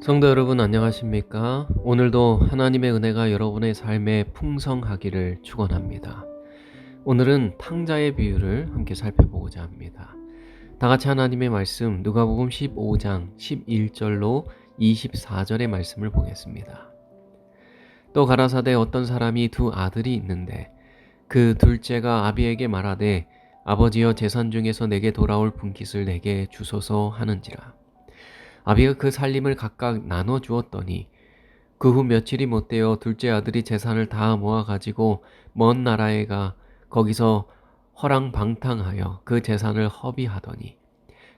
성도 여러분 안녕하십니까? 오늘도 하나님의 은혜가 여러분의 삶에 풍성하기를 축원합니다. 오늘은 탕자의 비유를 함께 살펴보고자 합니다. 다 같이 하나님의 말씀 누가복음 15장 11절로 24절의 말씀을 보겠습니다. 또 가라사대 어떤 사람이 두 아들이 있는데 그 둘째가 아비에게 말하되 아버지여 재산 중에서 내게 돌아올 분깃을 내게 주소서 하는지라. 아비가 그 살림을 각각 나눠 주었더니 그 후 며칠이 못되어 둘째 아들이 재산을 다 모아 가지고 먼 나라에 가 거기서 허랑방탕하여 그 재산을 허비하더니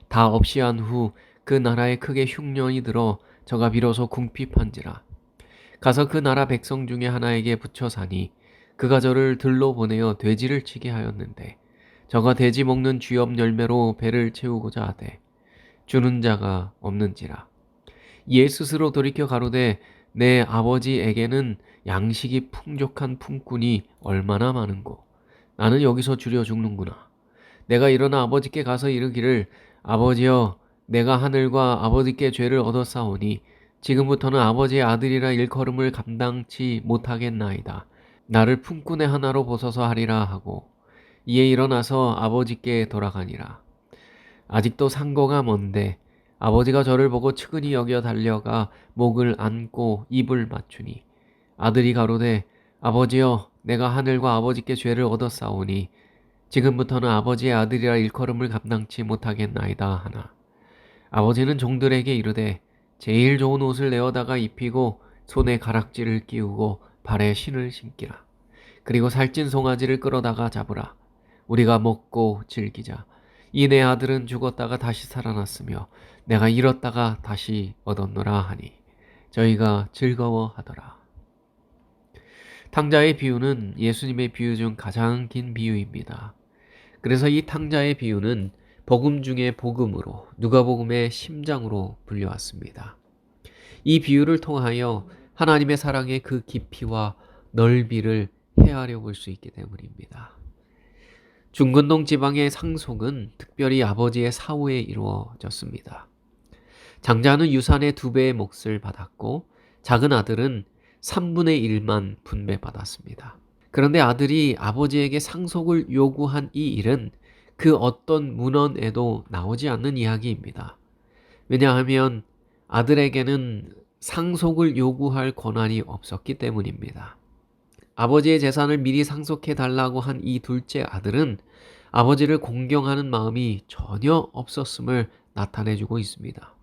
다 없이 한 후 그 나라에 크게 흉년이 들어 저가 비로소 궁핍한지라. 가서 그 나라 백성 중에 하나에게 붙여 사니 그가 저를 들로 보내어 돼지를 치게 하였는데 저가 돼지 먹는 쥐업 열매로 배를 채우고자 하되 주는 자가 없는지라. 이에 스스로 돌이켜 가로되 내 아버지에게는 양식이 풍족한 품꾼이 얼마나 많은고 나는 여기서 주려 죽는구나. 내가 일어나 아버지께 가서 이르기를 아버지여 내가 하늘과 아버지께 죄를 얻었사오니 지금부터는 아버지의 아들이라 일컬음을 감당치 못하겠나이다. 나를 품꾼의 하나로 보소서 하리라 하고 이에 일어나서 아버지께 돌아가니라. 아직도 상고가 먼데 아버지가 저를 보고 측은히 여겨 달려가 목을 안고 입을 맞추니 아들이 가로되 아버지여 내가 하늘과 아버지께 죄를 얻었사오니 지금부터는 아버지의 아들이라 일컬음을 감당치 못하겠나이다 하나. 아버지는 종들에게 이르되 제일 좋은 옷을 내어다가 입히고 손에 가락지를 끼우고 발에 신을 신기라. 그리고 살찐 송아지를 끌어다가 잡으라. 우리가 먹고 즐기자. 이 내 아들은 죽었다가 다시 살아났으며 내가 잃었다가 다시 얻었노라 하니 저희가 즐거워하더라. 탕자의 비유는 예수님의 비유 중 가장 긴 비유입니다. 그래서 이 탕자의 비유는 복음 중의 복음으로 누가복음의 심장으로 불려왔습니다. 이 비유를 통하여 하나님의 사랑의 그 깊이와 넓이를 헤아려 볼 수 있기 때문입니다. 중근동 지방의 상속은 특별히 아버지의 사후에 이루어졌습니다. 장자는 유산의 2배의 몫을 받았고 작은 아들은 3분의 1만 분배받았습니다. 그런데 아들이 아버지에게 상속을 요구한 이 일은 그 어떤 문헌에도 나오지 않는 이야기입니다. 왜냐하면 아들에게는 상속을 요구할 권한이 없었기 때문입니다. 아버지의 재산을 미리 상속해 달라고 한 이 둘째 아들은 아버지를 공경하는 마음이 전혀 없었음을 나타내주고 있습니다.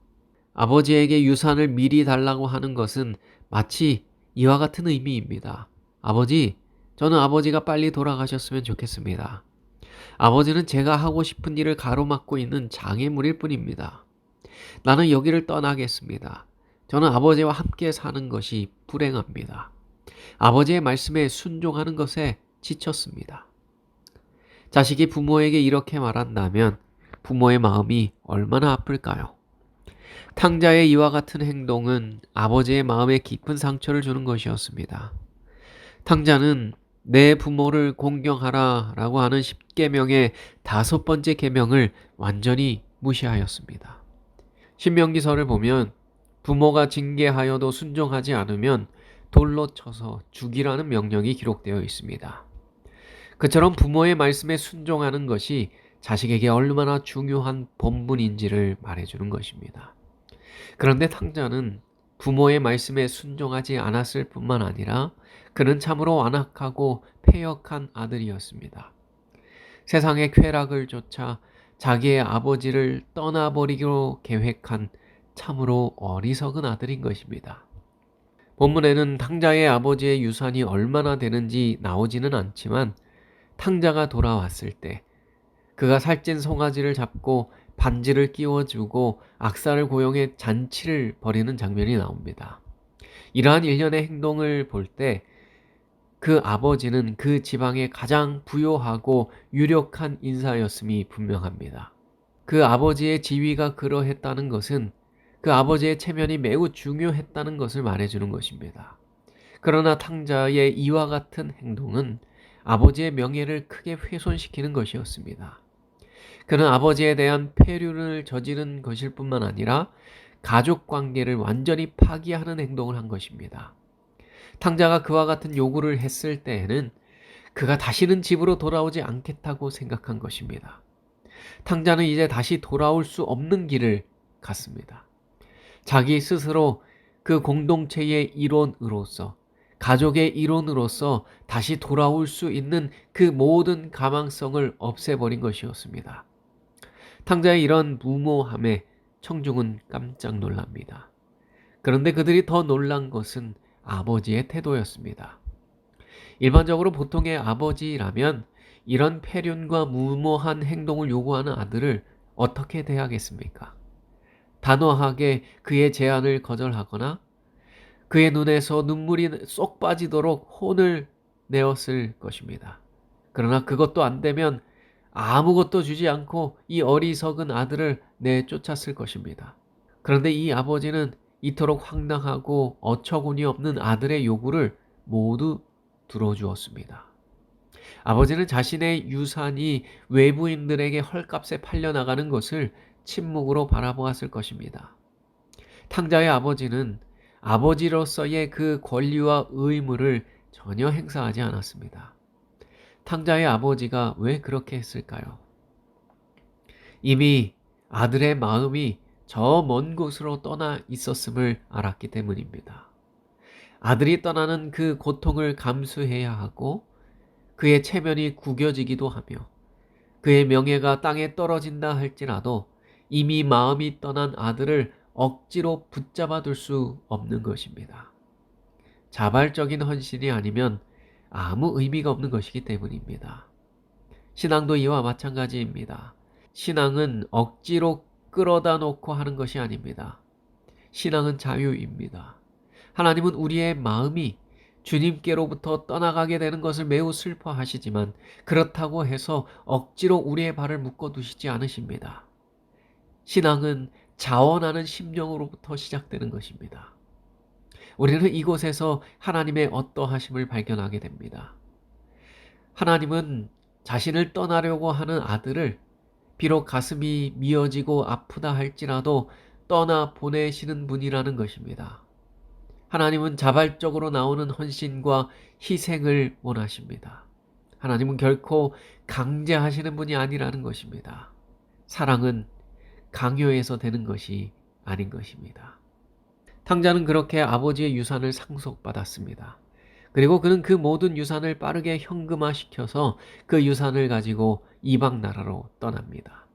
아버지에게 유산을 미리 달라고 하는 것은 마치 이와 같은 의미입니다. 아버지, 저는 아버지가 빨리 돌아가셨으면 좋겠습니다. 아버지는 제가 하고 싶은 일을 가로막고 있는 장애물일 뿐입니다. 나는 여기를 떠나겠습니다. 저는 아버지와 함께 사는 것이 불행합니다. 아버지의 말씀에 순종하는 것에 지쳤습니다. 자식이 부모에게 이렇게 말한다면 부모의 마음이 얼마나 아플까요? 탕자의 이와 같은 행동은 아버지의 마음에 깊은 상처를 주는 것이었습니다. 탕자는 내 부모를 공경하라 라고 하는 10계명의 5번째 계명을 완전히 무시하였습니다. 신명기서를 보면 부모가 징계하여도 순종하지 않으면 돌로 쳐서 죽이라는 명령이 기록되어 있습니다. 그처럼 부모의 말씀에 순종하는 것이 자식에게 얼마나 중요한 본분인지를 말해주는 것입니다. 그런데 탕자는 부모의 말씀에 순종하지 않았을 뿐만 아니라 그는 참으로 완악하고 패역한 아들이었습니다. 세상의 쾌락을 쫓아 자기의 아버지를 떠나버리기로 계획한 참으로 어리석은 아들인 것입니다. 본문에는 탕자의 아버지의 유산이 얼마나 되는지 나오지는 않지만 탕자가 돌아왔을 때 그가 살찐 송아지를 잡고 반지를 끼워주고 악사를 고용해 잔치를 벌이는 장면이 나옵니다. 이러한 일련의 행동을 볼 때 그 아버지는 그 지방의 가장 부요하고 유력한 인사였음이 분명합니다. 그 아버지의 지위가 그러했다는 것은 그 아버지의 체면이 매우 중요했다는 것을 말해주는 것입니다. 그러나 탕자의 이와 같은 행동은 아버지의 명예를 크게 훼손시키는 것이었습니다. 그는 아버지에 대한 폐륜을 저지른 것일 뿐만 아니라 가족 관계를 완전히 파기하는 행동을 한 것입니다. 탕자가 그와 같은 요구를 했을 때에는 그가 다시는 집으로 돌아오지 않겠다고 생각한 것입니다. 탕자는 이제 다시 돌아올 수 없는 길을 갔습니다. 자기 스스로 그 공동체의 일원으로서, 가족의 일원으로서 다시 돌아올 수 있는 그 모든 가망성을 없애버린 것이었습니다. 탕자의 이런 무모함에 청중은 깜짝 놀랍니다. 그런데 그들이 더 놀란 것은 아버지의 태도였습니다. 일반적으로 보통의 아버지라면 이런 폐륜과 무모한 행동을 요구하는 아들을 어떻게 대하겠습니까? 단호하게 그의 제안을 거절하거나 그의 눈에서 눈물이 쏙 빠지도록 혼을 내었을 것입니다. 그러나 그것도 안 되면 아무것도 주지 않고 이 어리석은 아들을 내쫓았을 것입니다. 그런데 이 아버지는 이토록 황당하고 어처구니 없는 아들의 요구를 모두 들어주었습니다. 아버지는 자신의 유산이 외부인들에게 헐값에 팔려나가는 것을 침묵으로 바라보았을 것입니다. 탕자의 아버지는 아버지로서의 그 권리와 의무를 전혀 행사하지 않았습니다. 탕자의 아버지가 왜 그렇게 했을까요? 이미 아들의 마음이 저 먼 곳으로 떠나 있었음을 알았기 때문입니다. 아들이 떠나는 그 고통을 감수해야 하고 그의 체면이 구겨지기도 하며 그의 명예가 땅에 떨어진다 할지라도 이미 마음이 떠난 아들을 억지로 붙잡아 둘 수 없는 것입니다. 자발적인 헌신이 아니면 아무 의미가 없는 것이기 때문입니다. 신앙도 이와 마찬가지입니다. 신앙은 억지로 끌어다 놓고 하는 것이 아닙니다. 신앙은 자유입니다. 하나님은 우리의 마음이 주님께로부터 떠나가게 되는 것을 매우 슬퍼하시지만 그렇다고 해서 억지로 우리의 발을 묶어두시지 않으십니다. 신앙은 자원하는 심령으로부터 시작되는 것입니다. 우리는 이곳에서 하나님의 어떠하심을 발견하게 됩니다. 하나님은 자신을 떠나려고 하는 아들을 비록 가슴이 미어지고 아프다 할지라도 떠나 보내시는 분이라는 것입니다. 하나님은 자발적으로 나오는 헌신과 희생을 원하십니다. 하나님은 결코 강제하시는 분이 아니라는 것입니다. 사랑은 강요해서 되는 것이 아닌 것입니다. 탕자는 그렇게 아버지의 유산을 상속받았습니다. 그리고 그는 그 모든 유산을 빠르게 현금화시켜서 그 유산을 가지고 이방 나라로 떠납니다.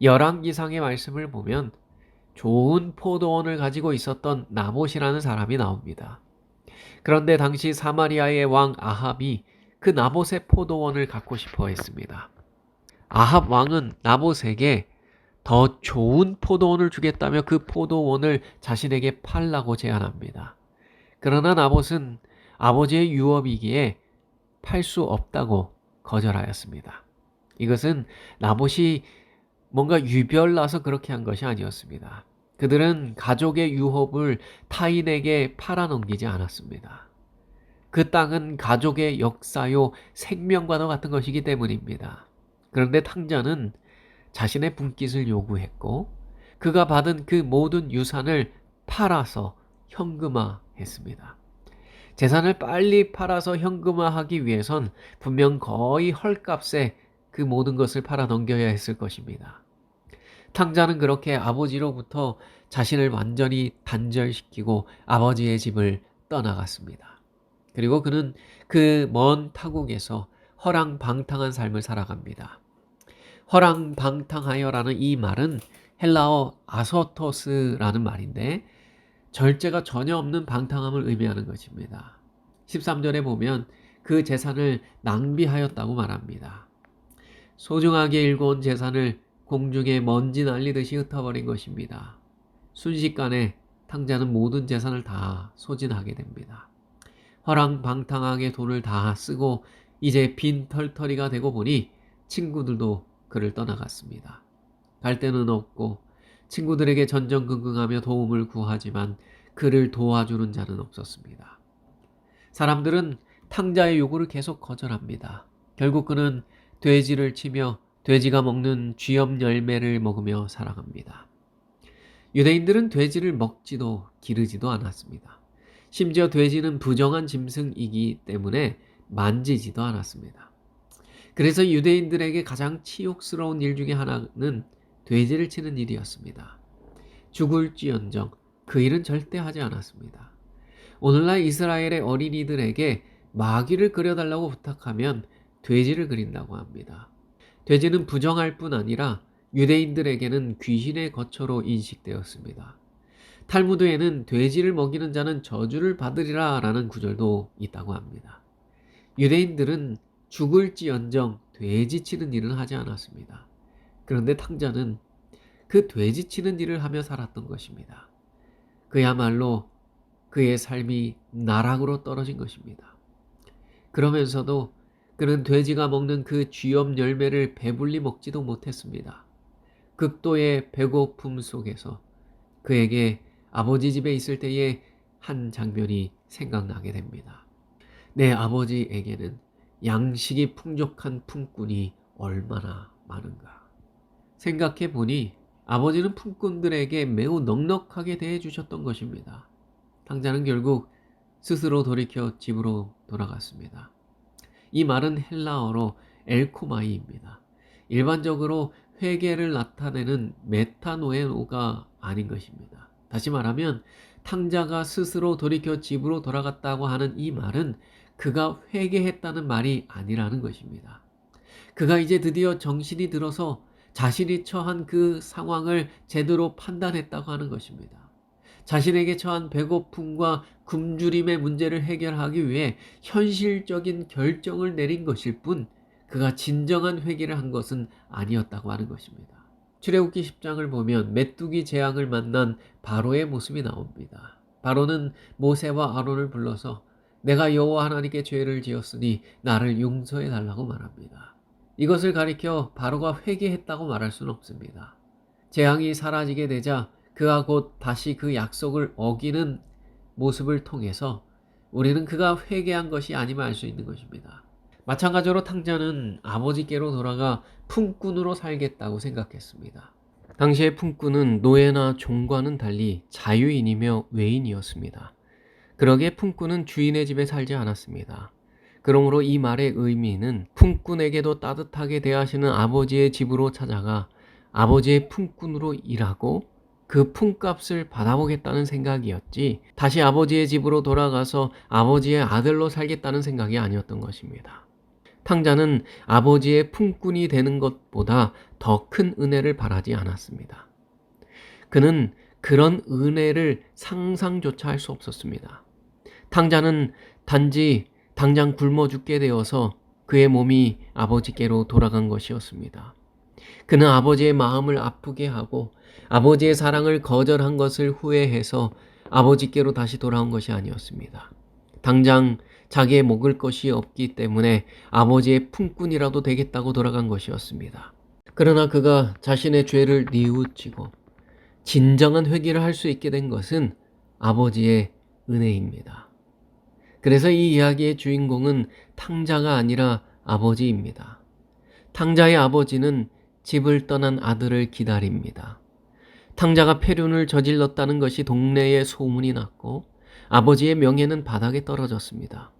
열왕기상의 말씀을 보면 좋은 포도원을 가지고 있었던 나봇이라는 사람이 나옵니다. 그런데 당시 사마리아의 왕 아합이 그 나봇의 포도원을 갖고 싶어 했습니다. 아합 왕은 나봇에게 더 좋은 포도원을 주겠다며 그 포도원을 자신에게 팔라고 제안합니다. 그러나 나봇은 아버지의 유업이기에 팔 수 없다고 거절하였습니다. 이것은 나봇이 뭔가 유별나서 그렇게 한 것이 아니었습니다. 그들은 가족의 유업을 타인에게 팔아넘기지 않았습니다. 그 땅은 가족의 역사요 생명과도 같은 것이기 때문입니다. 그런데 탕자는 자신의 분깃을 요구했고 그가 받은 그 모든 유산을 팔아서 현금화했습니다. 재산을 빨리 팔아서 현금화하기 위해선 분명 거의 헐값에 그 모든 것을 팔아 넘겨야 했을 것입니다. 탕자는 그렇게 아버지로부터 자신을 완전히 단절시키고 아버지의 집을 떠나갔습니다. 그리고 그는 그 먼 타국에서 허랑방탕한 삶을 살아갑니다. 허랑방탕하여라는 이 말은 헬라어 아소토스라는 말인데 절제가 전혀 없는 방탕함을 의미하는 것입니다. 13절에 보면 그 재산을 낭비하였다고 말합니다. 소중하게 일궈온 재산을 공중에 먼지 날리듯이 흩어버린 것입니다. 순식간에 탕자는 모든 재산을 다 소진하게 됩니다. 허랑방탕하게 돈을 다 쓰고 이제 빈털터리가 되고 보니 친구들도 그를 떠나갔습니다. 갈 데는 없고 친구들에게 전전긍긍하며 도움을 구하지만 그를 도와주는 자는 없었습니다. 사람들은 탕자의 요구를 계속 거절합니다. 결국 그는 돼지를 치며 돼지가 먹는 쥐염 열매를 먹으며 살아갑니다. 유대인들은 돼지를 먹지도 기르지도 않았습니다. 심지어 돼지는 부정한 짐승이기 때문에 만지지도 않았습니다. 그래서 유대인들에게 가장 치욕스러운 일 중에 하나는 돼지를 치는 일이었습니다. 죽을지언정 그 일은 절대 하지 않았습니다. 오늘날 이스라엘의 어린이들에게 마귀를 그려달라고 부탁하면 돼지를 그린다고 합니다. 돼지는 부정할 뿐 아니라 유대인들에게는 귀신의 거처로 인식되었습니다. 탈무드에는 돼지를 먹이는 자는 저주를 받으리라 라는 구절도 있다고 합니다. 유대인들은 죽을지언정 돼지 치는 일은 하지 않았습니다. 그런데 탕자는 그 돼지 치는 일을 하며 살았던 것입니다. 그야말로 그의 삶이 나락으로 떨어진 것입니다. 그러면서도 그는 돼지가 먹는 그 쥐염 열매를 배불리 먹지도 못했습니다. 극도의 배고픔 속에서 그에게 아버지 집에 있을 때의 한 장면이 생각나게 됩니다. 내 아버지에게는 양식이 풍족한 품꾼이 얼마나 많은가. 생각해 보니 아버지는 품꾼들에게 매우 넉넉하게 대해 주셨던 것입니다. 탕자는 결국 스스로 돌이켜 집으로 돌아갔습니다. 이 말은 헬라어로 엘코마이입니다. 일반적으로 회개를 나타내는 메타노에노가 아닌 것입니다. 다시 말하면 탕자가 스스로 돌이켜 집으로 돌아갔다고 하는 이 말은 그가 회개했다는 말이 아니라는 것입니다. 그가 이제 드디어 정신이 들어서 자신이 처한 그 상황을 제대로 판단했다고 하는 것입니다. 자신에게 처한 배고픔과 굶주림의 문제를 해결하기 위해 현실적인 결정을 내린 것일 뿐 그가 진정한 회개를 한 것은 아니었다고 하는 것입니다. 출애굽기 10장을 보면 메뚜기 재앙을 만난 바로의 모습이 나옵니다. 바로는 모세와 아론을 불러서 내가 여호와 하나님께 죄를 지었으니 나를 용서해 달라고 말합니다. 이것을 가리켜 바로가 회개했다고 말할 수는 없습니다. 재앙이 사라지게 되자 그가 곧 다시 그 약속을 어기는 모습을 통해서 우리는 그가 회개한 것이 아님을 알 수 있는 것입니다. 마찬가지로 탕자는 아버지께로 돌아가 품꾼으로 살겠다고 생각했습니다. 당시의 품꾼은 노예나 종과는 달리 자유인이며 외인이었습니다. 그러기에 품꾼은 주인의 집에 살지 않았습니다. 그러므로 이 말의 의미는 품꾼에게도 따뜻하게 대하시는 아버지의 집으로 찾아가 아버지의 품꾼으로 일하고 그 품값을 받아보겠다는 생각이었지 다시 아버지의 집으로 돌아가서 아버지의 아들로 살겠다는 생각이 아니었던 것입니다. 탕자는 아버지의 품꾼이 되는 것보다 더 큰 은혜를 바라지 않았습니다. 그는 그런 은혜를 상상조차 할 수 없었습니다. 탕자는 단지 당장 굶어 죽게 되어서 그의 몸이 아버지께로 돌아간 것이었습니다. 그는 아버지의 마음을 아프게 하고 아버지의 사랑을 거절한 것을 후회해서 아버지께로 다시 돌아온 것이 아니었습니다. 당장 자기의 먹을 것이 없기 때문에 아버지의 품꾼이라도 되겠다고 돌아간 것이었습니다. 그러나 그가 자신의 죄를 뉘우치고 진정한 회개를 할 수 있게 된 것은 아버지의 은혜입니다. 그래서 이 이야기의 주인공은 탕자가 아니라 아버지입니다. 탕자의 아버지는 집을 떠난 아들을 기다립니다. 탕자가 폐륜을 저질렀다는 것이 동네에 소문이 났고 아버지의 명예는 바닥에 떨어졌습니다.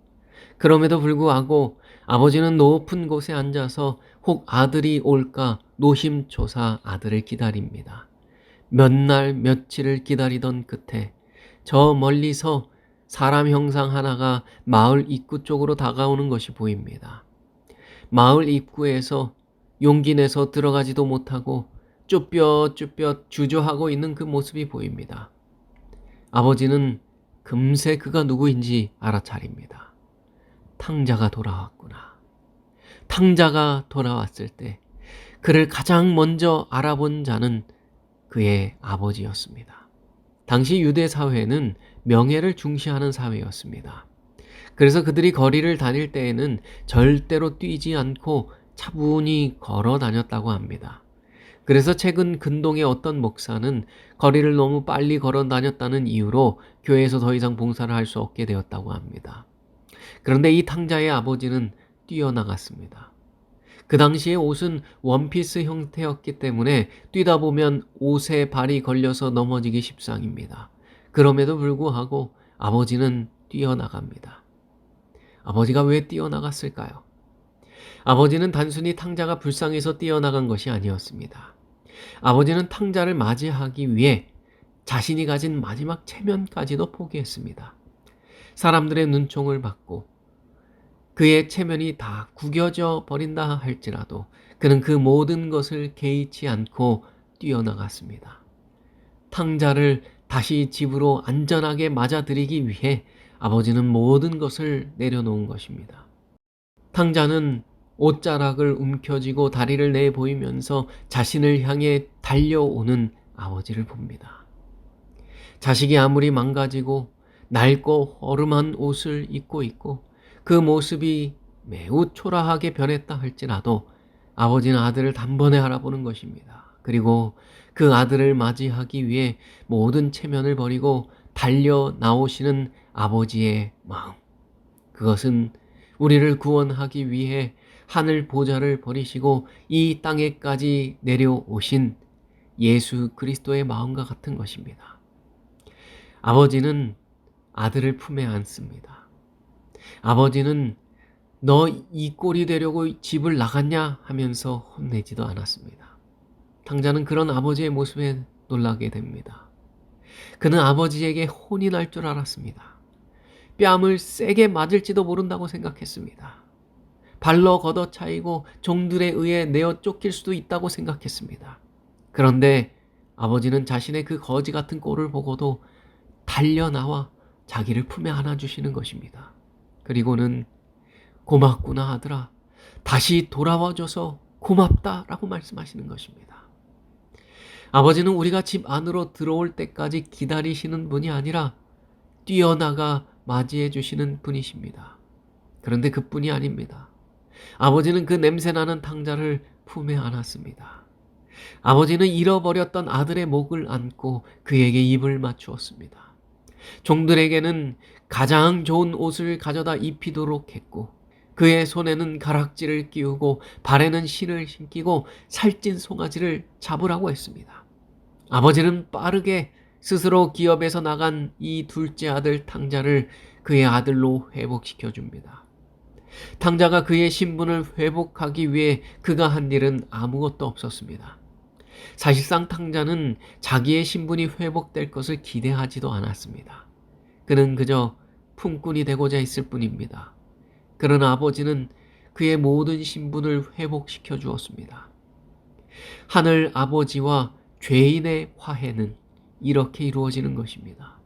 그럼에도 불구하고 아버지는 높은 곳에 앉아서 혹 아들이 올까 노심초사 아들을 기다립니다. 몇 날 며칠을 기다리던 끝에 저 멀리서 사람 형상 하나가 마을 입구 쪽으로 다가오는 것이 보입니다. 마을 입구에서 용기 내서 들어가지도 못하고 쭈뼛쭈뼛 주저하고 있는 그 모습이 보입니다. 아버지는 금세 그가 누구인지 알아차립니다. 탕자가 돌아왔구나. 탕자가 돌아왔을 때 그를 가장 먼저 알아본 자는 그의 아버지였습니다. 당시 유대 사회는 명예를 중시하는 사회였습니다. 그래서 그들이 거리를 다닐 때에는 절대로 뛰지 않고 차분히 걸어 다녔다고 합니다. 그래서 최근 근동의 어떤 목사는 거리를 너무 빨리 걸어 다녔다는 이유로 교회에서 더 이상 봉사를 할 수 없게 되었다고 합니다. 그런데 이 탕자의 아버지는 뛰어나갔습니다. 그 당시의 옷은 원피스 형태였기 때문에 뛰다 보면 옷에 발이 걸려서 넘어지기 십상입니다. 그럼에도 불구하고 아버지는 뛰어나갑니다. 아버지가 왜 뛰어나갔을까요? 아버지는 단순히 탕자가 불쌍해서 뛰어나간 것이 아니었습니다. 아버지는 탕자를 맞이하기 위해 자신이 가진 마지막 체면까지도 포기했습니다. 사람들의 눈총을 받고 그의 체면이 다 구겨져 버린다 할지라도 그는 그 모든 것을 개의치 않고 뛰어나갔습니다. 탕자를 다시 집으로 안전하게 맞아들이기 위해 아버지는 모든 것을 내려놓은 것입니다. 탕자는 옷자락을 움켜쥐고 다리를 내보이면서 자신을 향해 달려오는 아버지를 봅니다. 자식이 아무리 망가지고 낡고 허름한 옷을 입고 있고 그 모습이 매우 초라하게 변했다 할지라도 아버지는 아들을 단번에 알아보는 것입니다. 그리고 그 아들을 맞이하기 위해 모든 체면을 버리고 달려 나오시는 아버지의 마음. 그것은 우리를 구원하기 위해 하늘 보좌를 버리시고 이 땅에까지 내려오신 예수 그리스도의 마음과 같은 것입니다. 아버지는 아들을 품에 안습니다. 아버지는 너 이 꼴이 되려고 집을 나갔냐 하면서 혼내지도 않았습니다. 탕자는 그런 아버지의 모습에 놀라게 됩니다. 그는 아버지에게 혼이 날 줄 알았습니다. 뺨을 세게 맞을지도 모른다고 생각했습니다. 발로 걷어차이고 종들에 의해 내어 쫓길 수도 있다고 생각했습니다. 그런데 아버지는 자신의 그 거지 같은 꼴을 보고도 달려나와 자기를 품에 안아주시는 것입니다. 그리고는 고맙구나 아들아, 다시 돌아와줘서 고맙다라고 말씀하시는 것입니다. 아버지는 우리가 집 안으로 들어올 때까지 기다리시는 분이 아니라 뛰어나가 맞이해 주시는 분이십니다. 그런데 그뿐이 아닙니다. 아버지는 그 냄새나는 탕자를 품에 안았습니다. 아버지는 잃어버렸던 아들의 목을 안고 그에게 입을 맞추었습니다. 종들에게는 가장 좋은 옷을 가져다 입히도록 했고 그의 손에는 가락지를 끼우고 발에는 신을 신기고 살찐 송아지를 잡으라고 했습니다. 아버지는 빠르게 스스로 기업에서 나간 이 둘째 아들 탕자를 그의 아들로 회복시켜 줍니다. 탕자가 그의 신분을 회복하기 위해 그가 한 일은 아무것도 없었습니다. 사실상 탕자는 자기의 신분이 회복될 것을 기대하지도 않았습니다. 그는 그저 품꾼이 되고자 했을 뿐입니다. 그러나 아버지는 그의 모든 신분을 회복시켜 주었습니다. 하늘 아버지와 죄인의 화해는 이렇게 이루어지는 것입니다.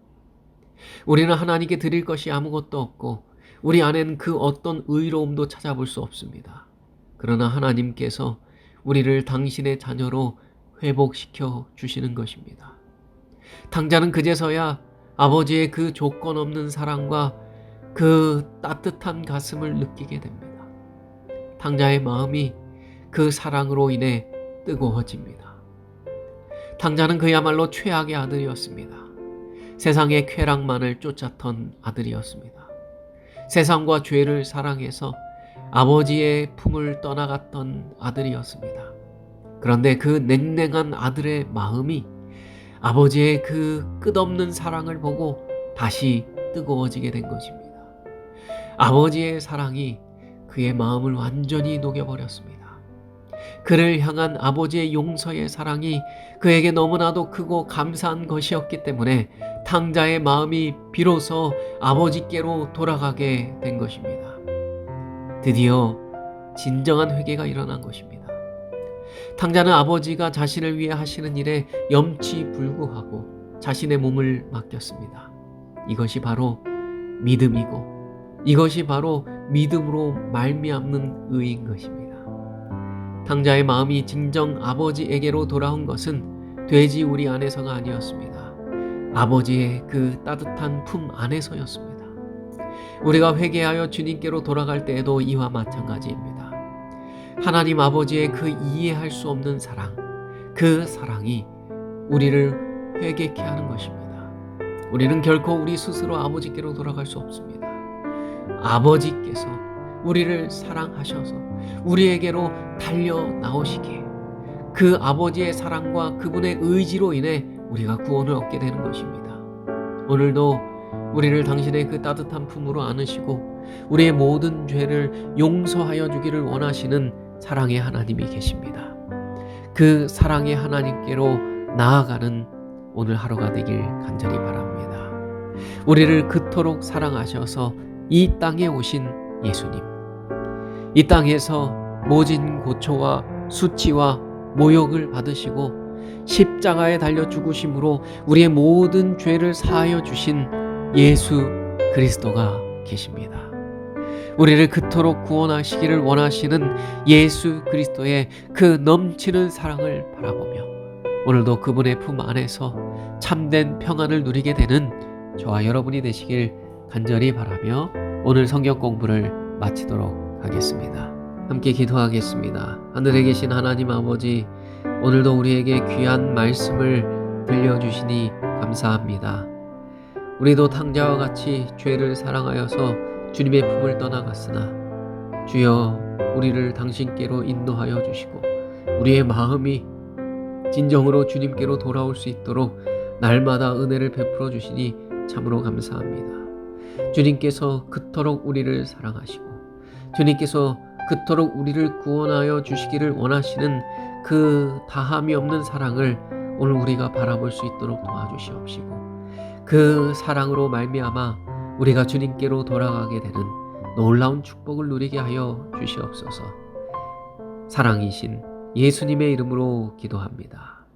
우리는 하나님께 드릴 것이 아무것도 없고 우리 안에는 그 어떤 의로움도 찾아볼 수 없습니다. 그러나 하나님께서 우리를 당신의 자녀로 회복시켜 주시는 것입니다. 탕자는 그제서야 아버지의 그 조건 없는 사랑과 그 따뜻한 가슴을 느끼게 됩니다. 탕자의 마음이 그 사랑으로 인해 뜨거워집니다. 탕자는 그야말로 최악의 아들이었습니다. 세상의 쾌락만을 쫓았던 아들이었습니다. 세상과 죄를 사랑해서 아버지의 품을 떠나갔던 아들이었습니다. 그런데 그 냉랭한 아들의 마음이 아버지의 그 끝없는 사랑을 보고 다시 뜨거워지게 된 것입니다. 아버지의 사랑이 그의 마음을 완전히 녹여버렸습니다. 그를 향한 아버지의 용서의 사랑이 그에게 너무나도 크고 감사한 것이었기 때문에 탕자의 마음이 비로소 아버지께로 돌아가게 된 것입니다. 드디어 진정한 회개가 일어난 것입니다. 탕자는 아버지가 자신을 위해 하시는 일에 염치불구하고 자신의 몸을 맡겼습니다. 이것이 바로 믿음이고 이것이 바로 믿음으로 말미암는 의인 것입니다. 탕자의 마음이 진정 아버지에게로 돌아온 것은 돼지 우리 안에서가 아니었습니다. 아버지의 그 따뜻한 품 안에서였습니다. 우리가 회개하여 주님께로 돌아갈 때에도 이와 마찬가지입니다. 하나님 아버지의 그 이해할 수 없는 사랑, 그 사랑이 우리를 회개케 하는 것입니다. 우리는 결코 우리 스스로 아버지께로 돌아갈 수 없습니다. 아버지께서 우리를 사랑하셔서 우리에게로 달려 나오시기에 그 아버지의 사랑과 그분의 의지로 인해 우리가 구원을 얻게 되는 것입니다. 오늘도 우리를 당신의 그 따뜻한 품으로 안으시고 우리의 모든 죄를 용서하여 주기를 원하시는 사랑의 하나님이 계십니다. 그 사랑의 하나님께로 나아가는 오늘 하루가 되길 간절히 바랍니다. 우리를 그토록 사랑하셔서 이 땅에 오신 예수님, 이 땅에서 모진 고초와 수치와 모욕을 받으시고 십자가에 달려 죽으심으로 우리의 모든 죄를 사하여 주신 예수 그리스도가 계십니다. 우리를 그토록 구원하시기를 원하시는 예수 그리스도의 그 넘치는 사랑을 바라보며 오늘도 그분의 품 안에서 참된 평안을 누리게 되는 저와 여러분이 되시길 간절히 바라며 오늘 성경 공부를 마치도록 하겠습니다. 함께 기도하겠습니다. 하늘에 계신 하나님 아버지, 오늘도 우리에게 귀한 말씀을 들려주시니 감사합니다. 우리도 탕자와 같이 죄를 사랑하여서 주님의 품을 떠나갔으나 주여 우리를 당신께로 인도하여 주시고 우리의 마음이 진정으로 주님께로 돌아올 수 있도록 날마다 은혜를 베풀어 주시니 참으로 감사합니다. 주님께서 그토록 우리를 사랑하시고 주님께서 그토록 우리를 구원하여 주시기를 원하시는 그 다함이 없는 사랑을 오늘 우리가 바라볼 수 있도록 도와주시옵시고 그 사랑으로 말미암아 우리가 주님께로 돌아가게 되는 놀라운 축복을 누리게 하여 주시옵소서. 사랑이신 예수님의 이름으로 기도합니다.